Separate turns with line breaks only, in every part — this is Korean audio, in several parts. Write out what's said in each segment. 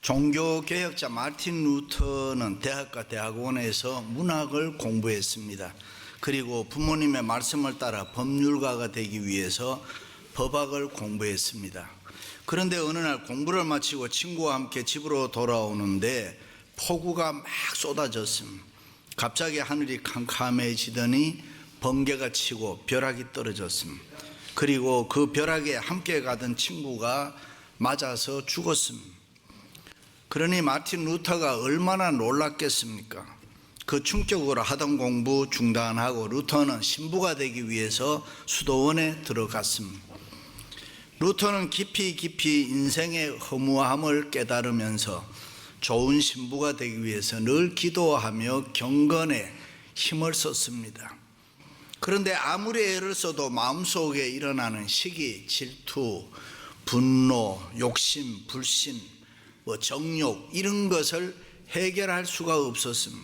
종교개혁자 마틴 루터는 대학과 대학원에서 문학을 공부했습니다. 그리고 부모님의 말씀을 따라 법률가가 되기 위해서 법학을 공부했습니다. 그런데 어느 날 공부를 마치고 친구와 함께 집으로 돌아오는데 폭우가 막 쏟아졌습니다. 갑자기 하늘이 캄캄해지더니 번개가 치고 벼락이 떨어졌습니다. 그리고 그 벼락에 함께 가던 친구가 맞아서 죽었습니다. 그러니 마틴 루터가 얼마나 놀랐겠습니까? 그 충격으로 하던 공부 중단하고 루터는 신부가 되기 위해서 수도원에 들어갔습니다. 루터는 깊이 인생의 허무함을 깨달으면서 좋은 신부가 되기 위해서 늘 기도하며 경건에 힘을 썼습니다. 그런데 아무리 애를 써도 마음속에 일어나는 시기, 질투, 분노, 욕심, 불신, 정욕 이런 것을 해결할 수가 없었습니다.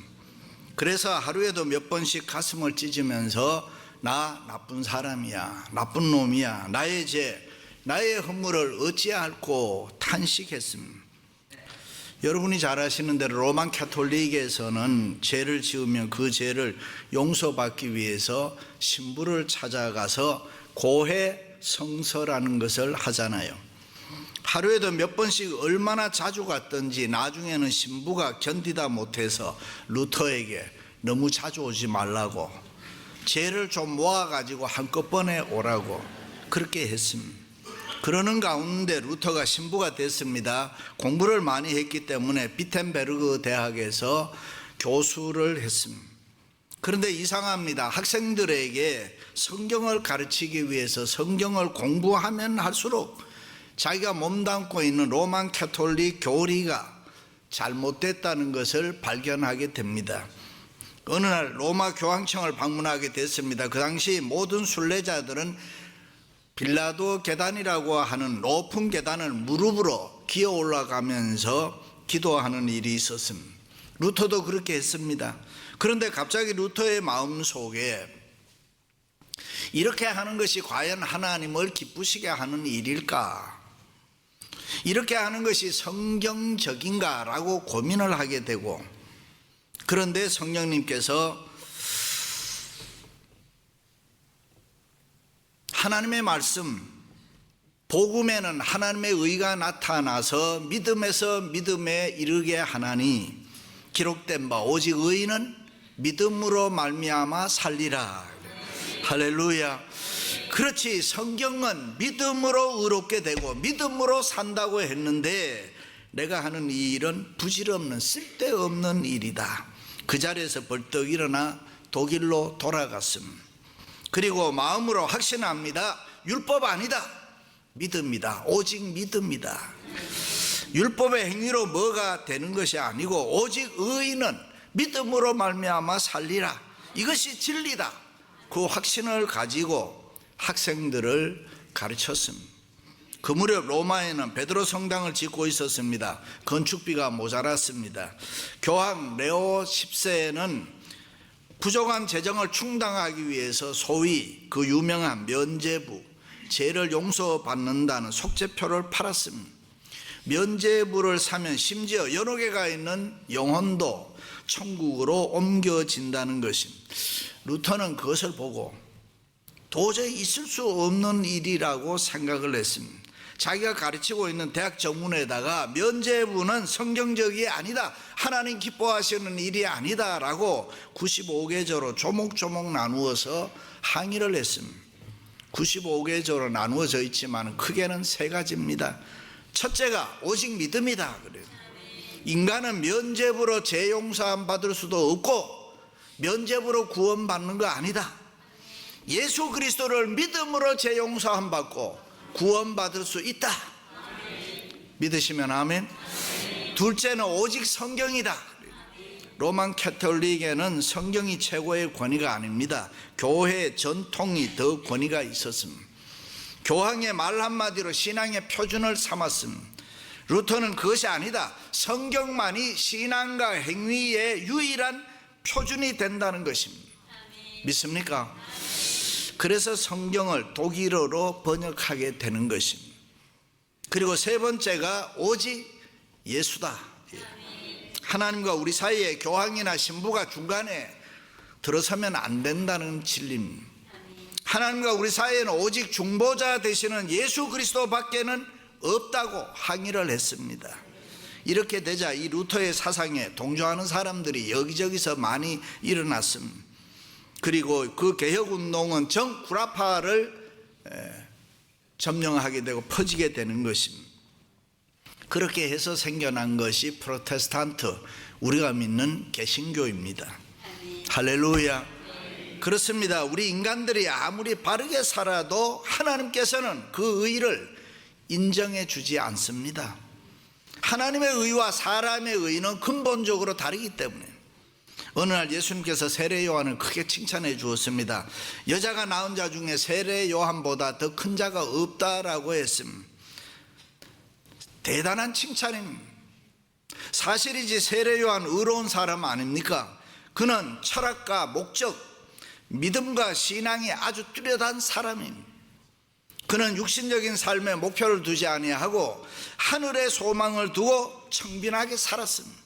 그래서 하루에도 몇 번씩 가슴을 찢으면서 나 나쁜 사람이야, 나쁜 놈이야, 나의 죄, 나의 허물을 어찌할꼬 탄식했습니다. 여러분이 잘 아시는 대로 로만 가톨릭에서는 죄를 지으면 그 죄를 용서받기 위해서 신부를 찾아가서 고해 성서라는 것을 하잖아요. 하루에도 몇 번씩 얼마나 자주 갔던지 나중에는 신부가 견디다 못해서 루터에게 너무 자주 오지 말라고, 죄를 좀 모아가지고 한꺼번에 오라고 그렇게 했습니다. 그러는 가운데 루터가 신부가 됐습니다. 공부를 많이 했기 때문에 비텐베르그 대학에서 교수를 했습니다. 그런데 이상합니다. 학생들에게 성경을 가르치기 위해서 성경을 공부하면 할수록 자기가 몸담고 있는 로만 가톨릭 교리가 잘못됐다는 것을 발견하게 됩니다. 어느 날 로마 교황청을 방문하게 됐습니다. 그 당시 모든 순례자들은 빌라도 계단이라고 하는 높은 계단을 무릎으로 기어 올라가면서 기도하는 일이 있었습니다. 루터도 그렇게 했습니다. 그런데 갑자기 루터의 마음속에 이렇게 하는 것이 과연 하나님을 기쁘시게 하는 일일까? 이렇게 하는 것이 성경적인가? 라고 고민을 하게 되고, 그런데 성령님께서 하나님의 말씀, 복음에는 하나님의 의가 나타나서 믿음에서 믿음에 이르게 하나니 기록된 바 오직 의인은 믿음으로 말미암아 살리라. 할렐루야. 그렇지, 성경은 믿음으로 의롭게 되고 믿음으로 산다고 했는데 내가 하는 이 일은 부질없는 쓸데없는 일이다. 그 자리에서 벌떡 일어나 독일로 돌아갔습니다. 그리고 마음으로 확신합니다. 율법 아니다, 믿음이다. 오직 믿음이다. 율법의 행위로 뭐가 되는 것이 아니고 오직 의인은 믿음으로 말미암아 살리라. 이것이 진리다. 그 확신을 가지고 학생들을 가르쳤습니다. 그 무렵 로마에는 베드로 성당을 짓고 있었습니다. 건축비가 모자랐습니다. 교황 레오 10세는 부족한 재정을 충당하기 위해서 소위 그 유명한 면죄부, 죄를 용서받는다는 속죄표를 팔았습니다. 면죄부를 사면 심지어 여러 개가 있는 영혼도 천국으로 옮겨진다는 것입니다. 루터는 그것을 보고 도저히 있을 수 없는 일이라고 생각을 했습니다. 자기가 가르치고 있는 대학 정문에다가 면죄부는 성경적이 아니다, 하나님 기뻐하시는 일이 아니다 라고 95계절로 조목조목 나누어서 항의를 했습니다. 95계절로 나누어져 있지만 크게는 세 가지입니다. 첫째가 오직 믿음이다 그래요. 인간은 면죄부로 죄 용서함 받을 수도 없고 면죄부로 구원받는 거 아니다. 예수 그리스도를 믿음으로 죄 용서함 받고 구원받을 수 있다. 믿으시면 아멘. 둘째는 오직 성경이다. 로만 가톨릭에는 성경이 최고의 권위가 아닙니다. 교회 전통이 더 권위가 있었습니다. 교황의 말 한마디로 신앙의 표준을 삼았습니다. 루터는 그것이 아니다. 성경만이 신앙과 행위의 유일한 표준이 된다는 것입니다. 믿습니까? 그래서 성경을 독일어로 번역하게 되는 것입니다. 그리고 세 번째가 오직 예수다. 하나님과 우리 사이에 교황이나 신부가 중간에 들어서면 안 된다는 진리입니다. 하나님과 우리 사이에는 오직 중보자 되시는 예수 그리스도 밖에는 없다고 항의를 했습니다. 이렇게 되자 이 루터의 사상에 동조하는 사람들이 여기저기서 많이 일어났습니다. 그리고 그 개혁운동은 정구라파를 점령하게 되고 퍼지게 되는 것입니다. 그렇게 해서 생겨난 것이 프로테스탄트, 우리가 믿는 개신교입니다. 할렐루야. 그렇습니다. 우리 인간들이 아무리 바르게 살아도 하나님께서는 그 의를 인정해 주지 않습니다. 하나님의 의와 사람의 의는 근본적으로 다르기 때문에 어느 날 예수님께서 세례 요한을 크게 칭찬해 주었습니다. 여자가 낳은 자 중에 세례 요한보다 더 큰 자가 없다라고 했습니다. 대단한 칭찬입니다. 사실이지 세례 요한 의로운 사람 아닙니까? 그는 철학과 목적, 믿음과 신앙이 아주 뚜렷한 사람입니다. 그는 육신적인 삶에 목표를 두지 아니하고 하늘의 소망을 두고 청빈하게 살았습니다.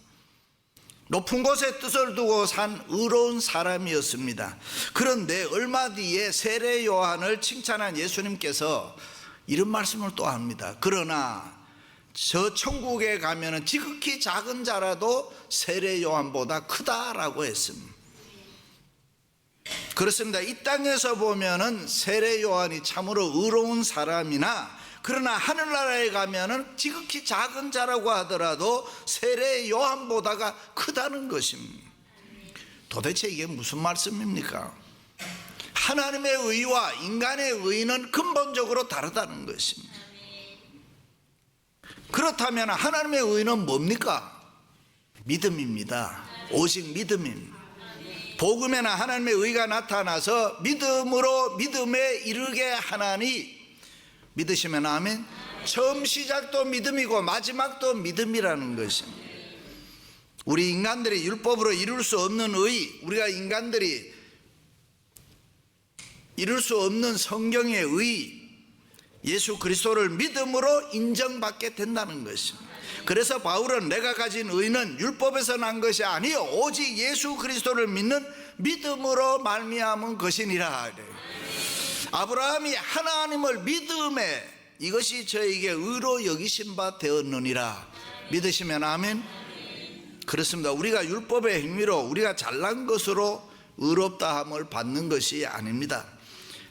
높은 곳에 뜻을 두고 산 의로운 사람이었습니다. 그런데 얼마 뒤에 세례 요한을 칭찬한 예수님께서 이런 말씀을 또 합니다. 그러나 저 천국에 가면은 지극히 작은 자라도 세례 요한보다 크다라고 했습니다. 그렇습니다. 이 땅에서 보면은 세례 요한이 참으로 의로운 사람이나 그러나 하늘나라에 가면은 지극히 작은 자라고 하더라도 세례 요한보다가 크다는 것입니다. 도대체 이게 무슨 말씀입니까? 하나님의 의와 인간의 의는 근본적으로 다르다는 것입니다. 그렇다면 하나님의 의는 뭡니까? 믿음입니다. 오직 믿음입니다. 복음에는 하나님의 의가 나타나서 믿음으로 믿음에 이르게 하나니, 믿으시면 아멘. 처음 시작도 믿음이고 마지막도 믿음이라는 것입니다. 우리 인간들이 율법으로 이룰 수 없는 의, 우리가 인간들이 이룰 수 없는 성경의 의, 예수 그리스도를 믿음으로 인정받게 된다는 것입니다. 그래서 바울은 내가 가진 의는 율법에서 난 것이 아니요 오직 예수 그리스도를 믿는 믿음으로 말미암은 것이니라. 아브라함이 하나님을 믿음에 이것이 저에게 의로 여기신 바 되었느니라. 믿으시면 아멘. 그렇습니다. 우리가 율법의 행위로 우리가 잘난 것으로 의롭다함을 받는 것이 아닙니다.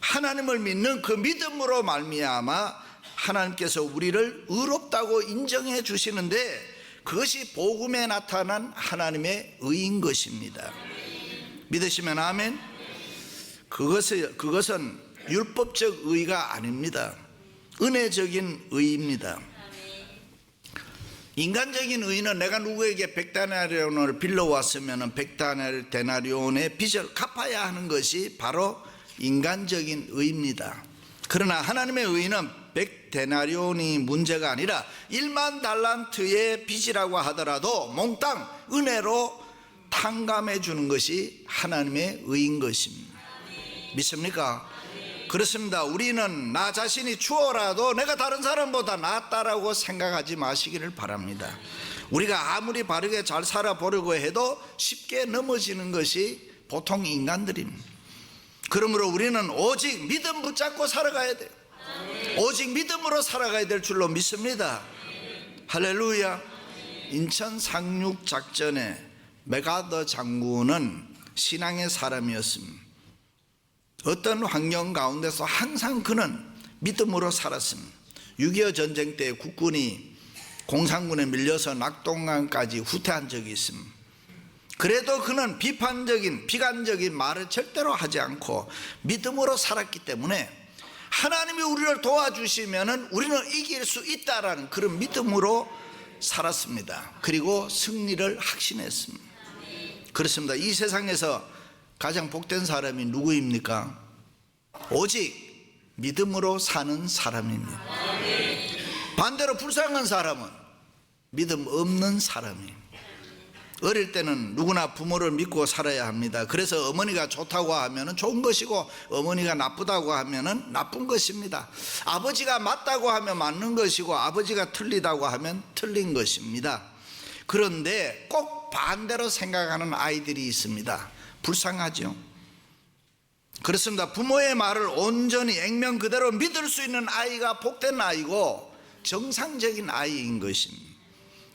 하나님을 믿는 그 믿음으로 말미암아 하나님께서 우리를 의롭다고 인정해 주시는데 그것이 복음에 나타난 하나님의 의인 것입니다. 믿으시면 아멘. 그것은 율법적 의가 아닙니다. 은혜적인 의입니다. 인간적인 의는 내가 누구에게 100데나리온을 빌려왔으면 100데나리온의 빚을 갚아야 하는 것이 바로 인간적인 의입니다. 그러나 하나님의 의는 100데나리온이 문제가 아니라 1만 달란트의 빚이라고 하더라도 몽땅 은혜로 탕감해 주는 것이 하나님의 의인 것입니다. 믿습니까? 그렇습니다. 우리는 나 자신이 추워라도 내가 다른 사람보다 낫다라고 생각하지 마시기를 바랍니다. 우리가 아무리 바르게 잘 살아보려고 해도 쉽게 넘어지는 것이 보통 인간들입니다. 그러므로 우리는 오직 믿음 붙잡고 살아가야 돼요. 오직 믿음으로 살아가야 될 줄로 믿습니다. 할렐루야. 인천 상륙 작전에 메가더 장군은 신앙의 사람이었습니다. 어떤 환경 가운데서 항상 그는 믿음으로 살았습니다. 6.25 전쟁 때 국군이 공산군에 밀려서 낙동강까지 후퇴한 적이 있습니다. 그래도 그는 비관적인 말을 절대로 하지 않고 믿음으로 살았기 때문에 하나님이 우리를 도와주시면 우리는 이길 수 있다라는 그런 믿음으로 살았습니다. 그리고 승리를 확신했습니다. 그렇습니다. 이 세상에서 가장 복된 사람이 누구입니까? 오직 믿음으로 사는 사람입니다. 반대로 불쌍한 사람은 믿음 없는 사람입니다. 어릴 때는 누구나 부모를 믿고 살아야 합니다. 그래서 어머니가 좋다고 하면 좋은 것이고 어머니가 나쁘다고 하면 나쁜 것입니다. 아버지가 맞다고 하면 맞는 것이고 아버지가 틀리다고 하면 틀린 것입니다. 그런데 꼭 반대로 생각하는 아이들이 있습니다. 불쌍하죠. 그렇습니다. 부모의 말을 온전히 액면 그대로 믿을 수 있는 아이가 복된 아이고 정상적인 아이인 것입니다.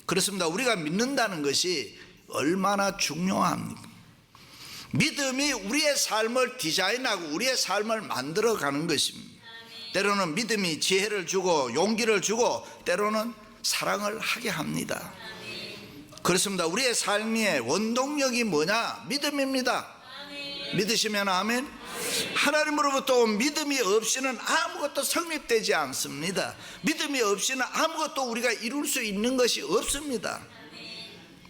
그렇습니다. 우리가 믿는다는 것이 얼마나 중요합니까? 믿음이 우리의 삶을 디자인하고 우리의 삶을 만들어가는 것입니다. 때로는 믿음이 지혜를 주고 용기를 주고 때로는 사랑을 하게 합니다. 그렇습니다. 우리의 삶의 원동력이 뭐냐? 믿음입니다. 믿으시면 아멘. 하나님으로부터 온 믿음이 없이는 아무것도 성립되지 않습니다. 믿음이 없이는 아무것도 우리가 이룰 수 있는 것이 없습니다.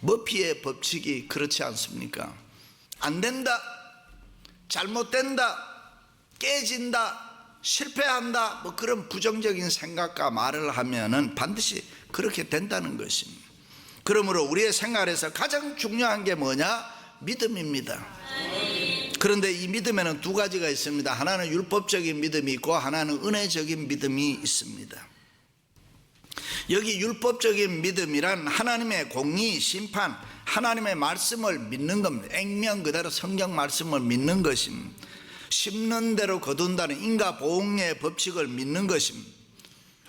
머피의 법칙이 그렇지 않습니까? 안 된다, 잘못된다, 깨진다, 실패한다, 뭐 그런 부정적인 생각과 말을 하면은 반드시 그렇게 된다는 것입니다. 그러므로 우리의 생활에서 가장 중요한 게 뭐냐? 믿음입니다. 그런데 이 믿음에는 두 가지가 있습니다. 하나는 율법적인 믿음이 있고 하나는 은혜적인 믿음이 있습니다. 여기 율법적인 믿음이란 하나님의 공의, 심판, 하나님의 말씀을 믿는 겁니다. 액면 그대로 성경 말씀을 믿는 것입니다. 심는 대로 거둔다는 인과보응의 법칙을 믿는 것입니다.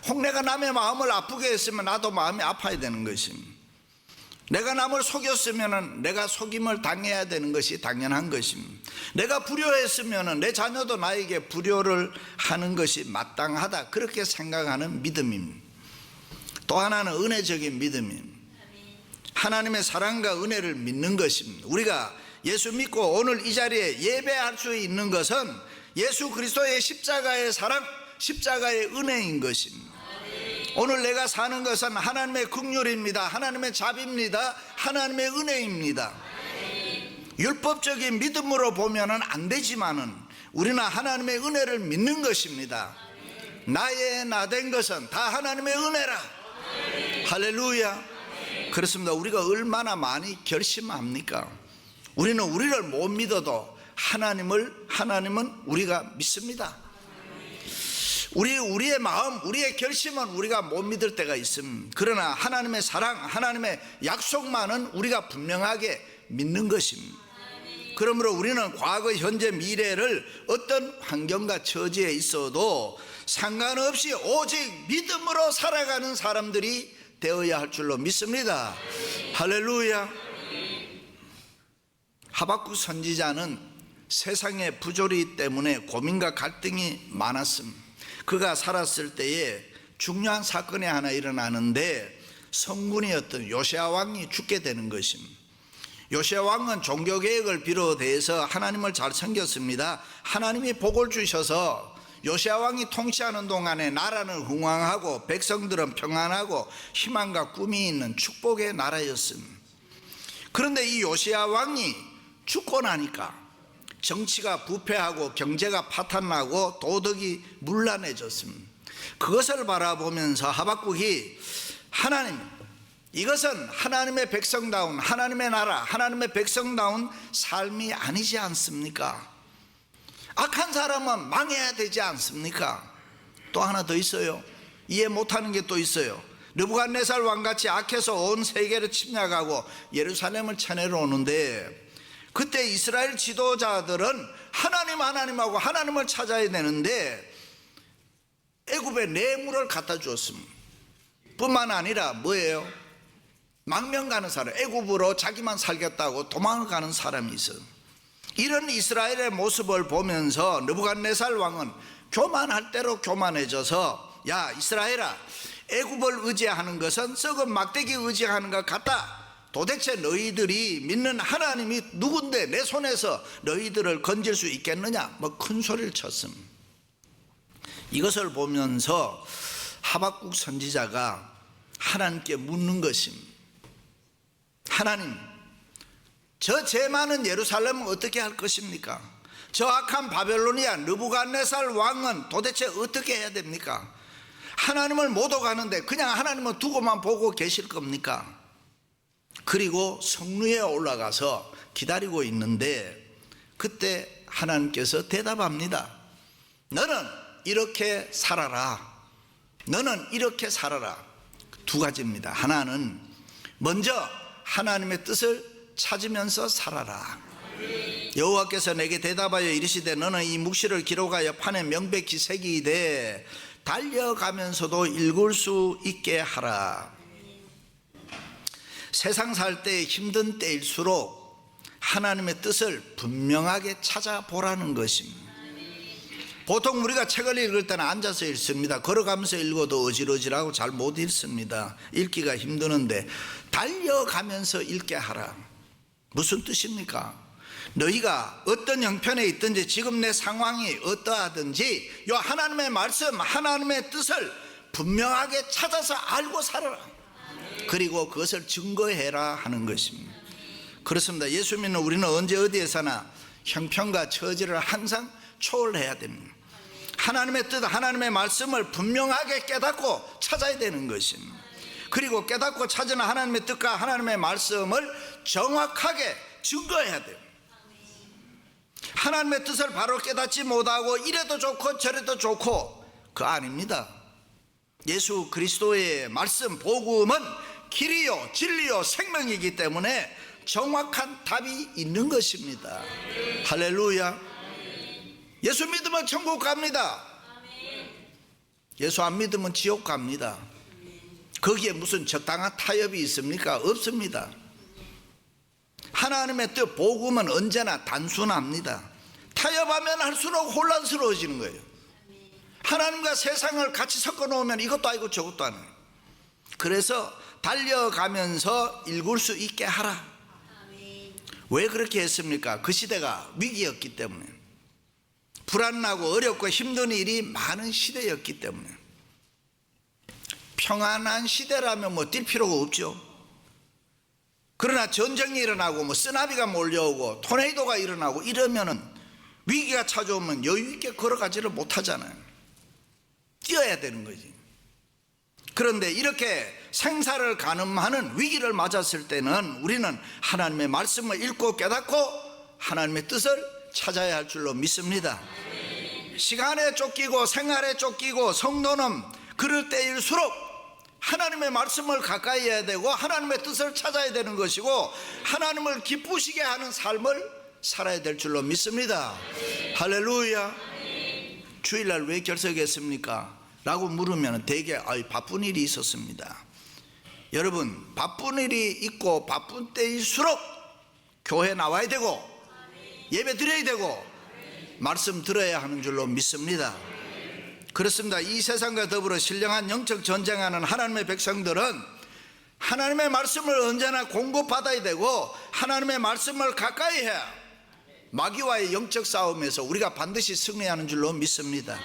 혹내가 남의 마음을 아프게 했으면 나도 마음이 아파야 되는 것입니다. 내가 남을 속였으면 내가 속임을 당해야 되는 것이 당연한 것입니다. 내가 불효했으면 내 자녀도 나에게 불효를 하는 것이 마땅하다, 그렇게 생각하는 믿음입니다. 또 하나는 은혜적인 믿음입니다. 하나님의 사랑과 은혜를 믿는 것입니다. 우리가 예수 믿고 오늘 이 자리에 예배할 수 있는 것은 예수 그리스도의 십자가의 사랑, 십자가의 은혜인 것입니다. 오늘 내가 사는 것은 하나님의 긍휼입니다. 하나님의 자비입니다. 하나님의 은혜입니다. 율법적인 믿음으로 보면은 안 되지만은 우리는 하나님의 은혜를 믿는 것입니다. 나의 나 된 것은 다 하나님의 은혜라. 할렐루야. 그렇습니다. 우리가 얼마나 많이 결심합니까? 우리는 우리를 못 믿어도 하나님은 우리가 믿습니다. 우리의 마음, 우리의 결심은 우리가 못 믿을 때가 있습니다. 그러나 하나님의 사랑, 하나님의 약속만은 우리가 분명하게 믿는 것입니다. 그러므로 우리는 과거, 현재, 미래를 어떤 환경과 처지에 있어도 상관없이 오직 믿음으로 살아가는 사람들이 되어야 할 줄로 믿습니다. 할렐루야. 하박국 선지자는 세상의 부조리 때문에 고민과 갈등이 많았습니다. 그가 살았을 때에 중요한 사건이 하나 일어나는데 성군이었던 요시야 왕이 죽게 되는 것입니다. 요시야 왕은 종교개혁을 비롯해서 하나님을 잘 섬겼습니다. 하나님이 복을 주셔서 요시야 왕이 통치하는 동안에 나라는 흥왕하고 백성들은 평안하고 희망과 꿈이 있는 축복의 나라였습니다. 그런데 이 요시야 왕이 죽고 나니까 정치가 부패하고 경제가 파탄나고 도덕이 문란해졌습니다. 그것을 바라보면서 하박국이 하나님, 이것은 하나님의 백성다운 하나님의 나라, 하나님의 백성다운 삶이 아니지 않습니까? 악한 사람은 망해야 되지 않습니까? 또 하나 더 있어요. 이해 못하는 게 또 있어요. 느부갓네살 왕같이 악해서 온 세계를 침략하고 예루살렘을 쳐내려 오는데 그때 이스라엘 지도자들은 하나님하고 하나님을 찾아야 되는데 애굽에 뇌물을 갖다 주었습니다. 뿐만 아니라 뭐예요? 망명 가는 사람, 애굽으로 자기만 살겠다고 도망을 가는 사람이 있어요. 이런 이스라엘의 모습을 보면서 느부갓네살 왕은 교만할 대로 교만해져서 야 이스라엘아, 애굽을 의지하는 것은 썩은 막대기 의지하는 것 같다. 도대체 너희들이 믿는 하나님이 누군데 내 손에서 너희들을 건질 수 있겠느냐, 뭐 큰 소리를 쳤습니다. 이것을 보면서 하박국 선지자가 하나님께 묻는 것입니다. 하나님, 저 죄 많은 예루살렘은 어떻게 할 것입니까? 저 악한 바벨로니아 느부갓네살 왕은 도대체 어떻게 해야 됩니까? 하나님을 못 오가는데 그냥 하나님은 두고만 보고 계실 겁니까? 그리고 성루에 올라가서 기다리고 있는데 그때 하나님께서 대답합니다. 너는 이렇게 살아라. 너는 이렇게 살아라. 두 가지입니다. 하나는 먼저 하나님의 뜻을 찾으면서 살아라. 여호와께서 내게 대답하여 이르시되 너는 이 묵시를 기록하여 판에 명백히 새기되 달려가면서도 읽을 수 있게 하라. 세상 살 때 힘든 때일수록 하나님의 뜻을 분명하게 찾아보라는 것입니다. 보통 우리가 책을 읽을 때는 앉아서 읽습니다. 걸어가면서 읽어도 어질어질하고 잘 못 읽습니다. 읽기가 힘드는데 달려가면서 읽게 하라. 무슨 뜻입니까? 너희가 어떤 형편에 있든지 지금 내 상황이 어떠하든지 이 하나님의 말씀, 하나님의 뜻을 분명하게 찾아서 알고 살아라. 그리고 그것을 증거해라 하는 것입니다. 그렇습니다. 예수 믿는 우리는 언제 어디에서나 형편과 처지를 항상 초월해야 됩니다. 하나님의 뜻, 하나님의 말씀을 분명하게 깨닫고 찾아야 되는 것입니다. 그리고 깨닫고 찾은 하나님의 뜻과 하나님의 말씀을 정확하게 증거해야 돼요. 하나님의 뜻을 바로 깨닫지 못하고 이래도 좋고 저래도 좋고 그거 아닙니다. 예수 그리스도의 말씀 복음은 길이요 진리요 생명이기 때문에 정확한 답이 있는 것입니다. 할렐루야. 예수 믿으면 천국 갑니다. 예수 안 믿으면 지옥 갑니다. 거기에 무슨 적당한 타협이 있습니까? 없습니다. 하나님의 뜻 복음은 언제나 단순합니다. 타협하면 할수록 혼란스러워지는 거예요. 하나님과 세상을 같이 섞어 놓으면 이것도 아니고 저것도 아니고. 그래서 달려가면서 읽을 수 있게 하라. 왜 그렇게 했습니까? 그 시대가 위기였기 때문에, 불안하고 어렵고 힘든 일이 많은 시대였기 때문에. 평안한 시대라면 뭐 뛸 필요가 없죠. 그러나 전쟁이 일어나고 쓰나미가 몰려오고 토네이도가 일어나고 이러면은 위기가 찾아오면 여유 있게 걸어가지를 못하잖아요. 뛰어야 되는 거지. 그런데 이렇게 생사를 가늠하는 위기를 맞았을 때는 우리는 하나님의 말씀을 읽고 깨닫고 하나님의 뜻을 찾아야 할 줄로 믿습니다. 시간에 쫓기고 생활에 쫓기고 성도는 그럴 때일수록 하나님의 말씀을 가까이 해야 되고 하나님의 뜻을 찾아야 되는 것이고 하나님을 기쁘시게 하는 삶을 살아야 될 줄로 믿습니다. 할렐루야. 주일날 왜 결석했습니까? 라고 물으면 대개 바쁜 일이 있었습니다. 여러분, 바쁜 일이 있고 바쁜 때일수록 교회 나와야 되고 예배 드려야 되고 말씀 들어야 하는 줄로 믿습니다. 그렇습니다. 이 세상과 더불어 신령한 영적 전쟁하는 하나님의 백성들은 하나님의 말씀을 언제나 공급받아야 되고 하나님의 말씀을 가까이 해야 마귀와의 영적 싸움에서 우리가 반드시 승리하는 줄로 믿습니다.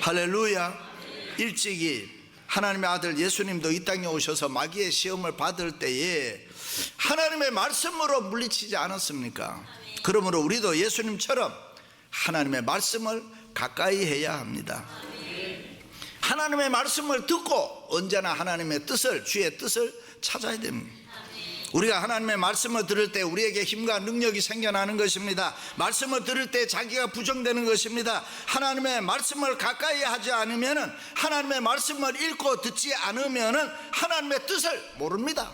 할렐루야. 일찍이 하나님의 아들 예수님도 이 땅에 오셔서 마귀의 시험을 받을 때에 하나님의 말씀으로 물리치지 않았습니까? 그러므로 우리도 예수님처럼 하나님의 말씀을 가까이 해야 합니다. 하나님의 말씀을 듣고 언제나 하나님의 뜻을, 주의 뜻을 찾아야 됩니다. 우리가 하나님의 말씀을 들을 때 우리에게 힘과 능력이 생겨나는 것입니다. 말씀을 들을 때 자기가 부정되는 것입니다. 하나님의 말씀을 가까이 하지 않으면, 하나님의 말씀을 읽고 듣지 않으면 하나님의 뜻을 모릅니다.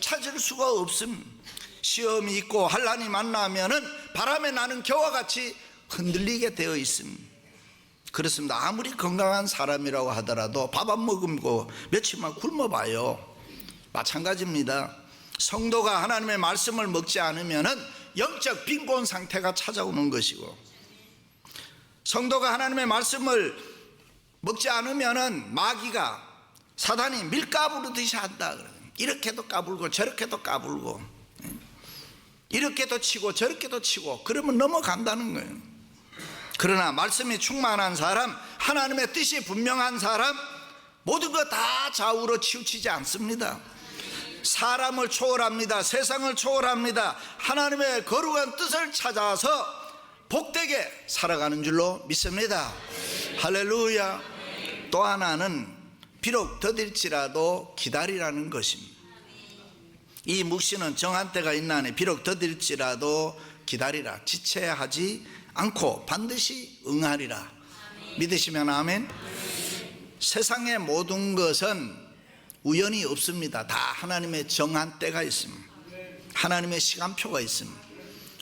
찾을 수가 없습니다. 시험이 있고 환난이 만나면 바람에 나는 겨와 같이 흔들리게 되어 있습니다. 그렇습니다. 아무리 건강한 사람이라고 하더라도 밥 안 먹고 며칠만 굶어봐요. 마찬가지입니다. 성도가 하나님의 말씀을 먹지 않으면 영적 빈곤 상태가 찾아오는 것이고, 성도가 하나님의 말씀을 먹지 않으면 마귀가, 사단이 밀가부르듯이 한다. 이렇게도 까불고 저렇게도 까불고 이렇게도 치고 저렇게도 치고 그러면 넘어간다는 거예요. 그러나 말씀이 충만한 사람, 하나님의 뜻이 분명한 사람, 모든 것 다 좌우로 치우치지 않습니다. 사람을 초월합니다. 세상을 초월합니다. 하나님의 거룩한 뜻을 찾아서 복되게 살아가는 줄로 믿습니다. 할렐루야. 또 하나는 비록 더딜지라도 기다리라는 것입니다. 이 묵시는 정한 때가 있나니 비록 더딜지라도 기다리라. 지체하지 않고 반드시 응하리라. 믿으시면 아멘. 세상의 모든 것은 우연이 없습니다. 다 하나님의 정한 때가 있습니다. 하나님의 시간표가 있습니다.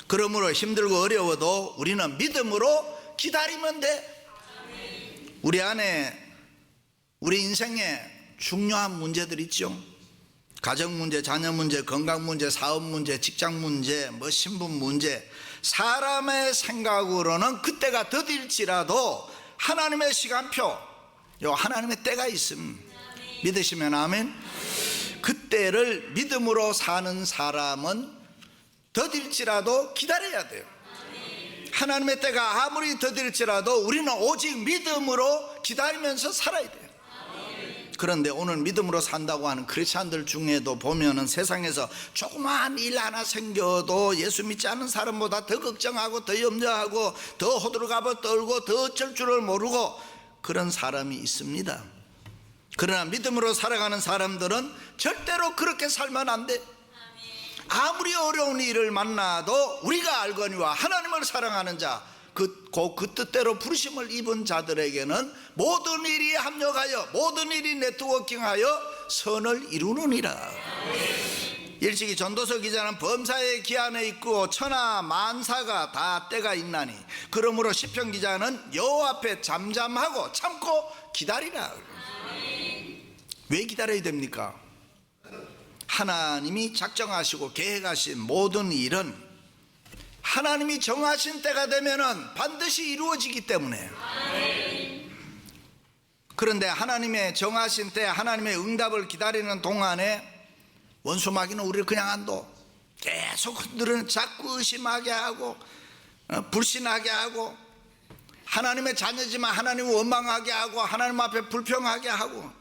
그러므로 힘들고 어려워도 우리는 믿음으로 기다리면 돼. 우리 안에 우리 인생에 중요한 문제들 있죠. 가정 문제, 자녀 문제, 건강 문제, 사업 문제, 직장 문제, 신분 문제. 사람의 생각으로는 그때가 더딜지라도 하나님의 시간표, 하나님의 때가 있음. 믿으시면 아멘. 그때를 믿음으로 사는 사람은 더딜지라도 기다려야 돼요. 하나님의 때가 아무리 더딜지라도 우리는 오직 믿음으로 기다리면서 살아야 돼요. 그런데 오늘 믿음으로 산다고 하는 크리스찬들 중에도 보면은 세상에서 조그마한 일 하나 생겨도 예수 믿지 않는 사람보다 더 걱정하고 더 염려하고 더 호들갑을 떨고 더 어쩔 줄을 모르고 그런 사람이 있습니다. 그러나 믿음으로 살아가는 사람들은 절대로 그렇게 살면 안 돼. 아무리 어려운 일을 만나도 우리가 알거니와 하나님을 사랑하는 자, 그 뜻대로 부르심을 입은 자들에게는 모든 일이 합력하여 모든 일이 네트워킹하여 선을 이루느니라. 일찍이 전도서 기자는 범사의 기한에 있고 천하 만사가 다 때가 있나니 그러므로 시편 기자는 여호와 앞에 잠잠하고 참고 기다리라. 왜 기다려야 됩니까? 하나님이 작정하시고 계획하신 모든 일은 하나님이 정하신 때가 되면은 반드시 이루어지기 때문에. 그런데 하나님의 정하신 때 하나님의 응답을 기다리는 동안에 원수 마귀는 우리를 그냥 안 둬. 계속 흔들어 자꾸 의심하게 하고 불신하게 하고 하나님의 자녀지만 하나님을 원망하게 하고 하나님 앞에 불평하게 하고.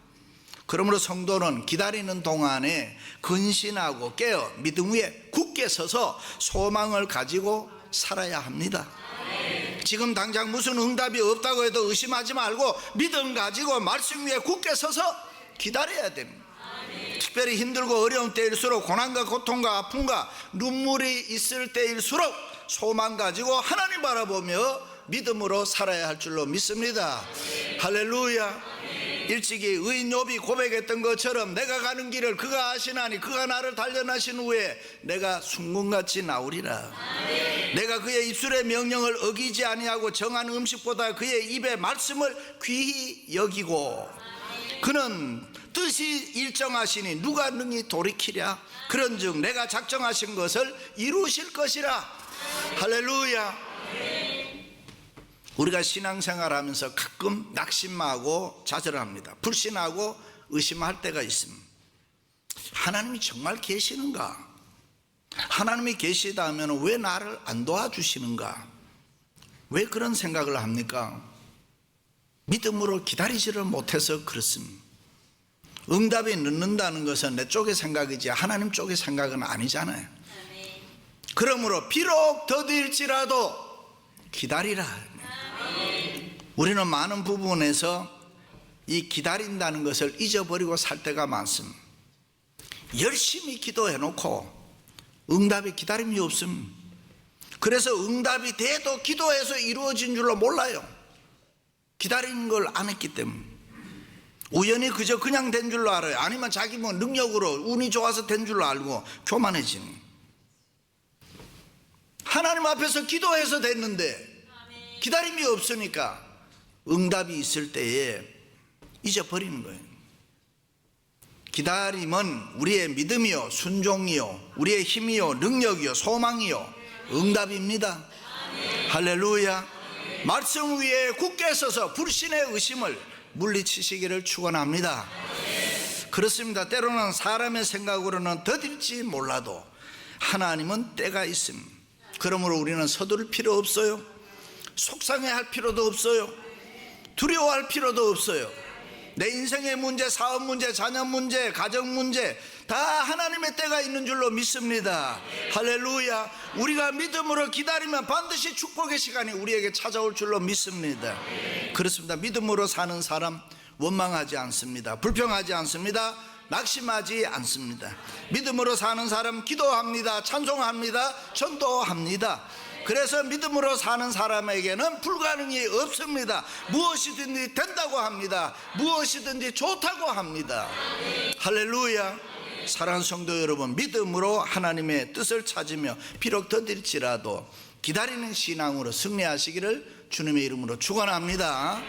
그러므로 성도는 기다리는 동안에 근신하고 깨어 믿음 위에 굳게 서서 소망을 가지고 살아야 합니다. 지금 당장 무슨 응답이 없다고 해도 의심하지 말고 믿음 가지고 말씀 위에 굳게 서서 기다려야 됩니다. 특별히 힘들고 어려운 때일수록 고난과 고통과 아픔과 눈물이 있을 때일수록 소망 가지고 하나님 바라보며 믿음으로 살아야 할 줄로 믿습니다. 할렐루야. 일찍이 의인 욥이 고백했던 것처럼 내가 가는 길을 그가 아시나니 그가 나를 단련하신 후에 내가 순금같이 나오리라. 내가 그의 입술의 명령을 어기지 아니하고 정한 음식보다 그의 입의 말씀을 귀히 여기고 그는 뜻이 일정하시니 누가 능히 돌이키랴. 그런즉 내가 작정하신 것을 이루실 것이라. 할렐루야. 우리가 신앙생활하면서 가끔 낙심하고 좌절합니다. 불신하고 의심할 때가 있습니다. 하나님이 정말 계시는가? 하나님이 계시다면 왜 나를 안 도와주시는가? 왜 그런 생각을 합니까? 믿음으로 기다리지를 못해서 그렇습니다. 응답이 늦는다는 것은 내 쪽의 생각이지 하나님 쪽의 생각은 아니잖아요. 그러므로 비록 더딜지라도 기다리라. 우리는 많은 부분에서 이 기다린다는 것을 잊어버리고 살 때가 많습니다. 열심히 기도해 놓고 응답이 기다림이 없습니다. 그래서 응답이 돼도 기도해서 이루어진 줄로 몰라요. 기다리는 걸 안 했기 때문에. 우연히 그저 그냥 된 줄로 알아요. 아니면 자기 능력으로 운이 좋아서 된 줄로 알고 교만해지는. 하나님 앞에서 기도해서 됐는데 기다림이 없으니까 응답이 있을 때에 잊어버리는 거예요. 기다림은 우리의 믿음이요 순종이요 우리의 힘이요 능력이요 소망이요 응답입니다. 할렐루야. 말씀 위에 굳게 서서 불신의 의심을 물리치시기를 축원합니다. 그렇습니다. 때로는 사람의 생각으로는 더딜지 몰라도 하나님은 때가 있습니다. 그러므로 우리는 서두를 필요 없어요. 속상해할 필요도 없어요. 두려워할 필요도 없어요. 내 인생의 문제, 사업 문제, 자녀 문제, 가정 문제 다 하나님의 때가 있는 줄로 믿습니다. 할렐루야. 우리가 믿음으로 기다리면 반드시 축복의 시간이 우리에게 찾아올 줄로 믿습니다. 그렇습니다. 믿음으로 사는 사람 원망하지 않습니다. 불평하지 않습니다. 낙심하지 않습니다. 믿음으로 사는 사람 기도합니다. 찬송합니다. 전도합니다. 그래서 믿음으로 사는 사람에게는 불가능이 없습니다. 무엇이든지 된다고 합니다. 무엇이든지 좋다고 합니다. 할렐루야. 사랑하는 성도 여러분, 믿음으로 하나님의 뜻을 찾으며 비록 더딜지라도 기다리는 신앙으로 승리하시기를 주님의 이름으로 축원합니다.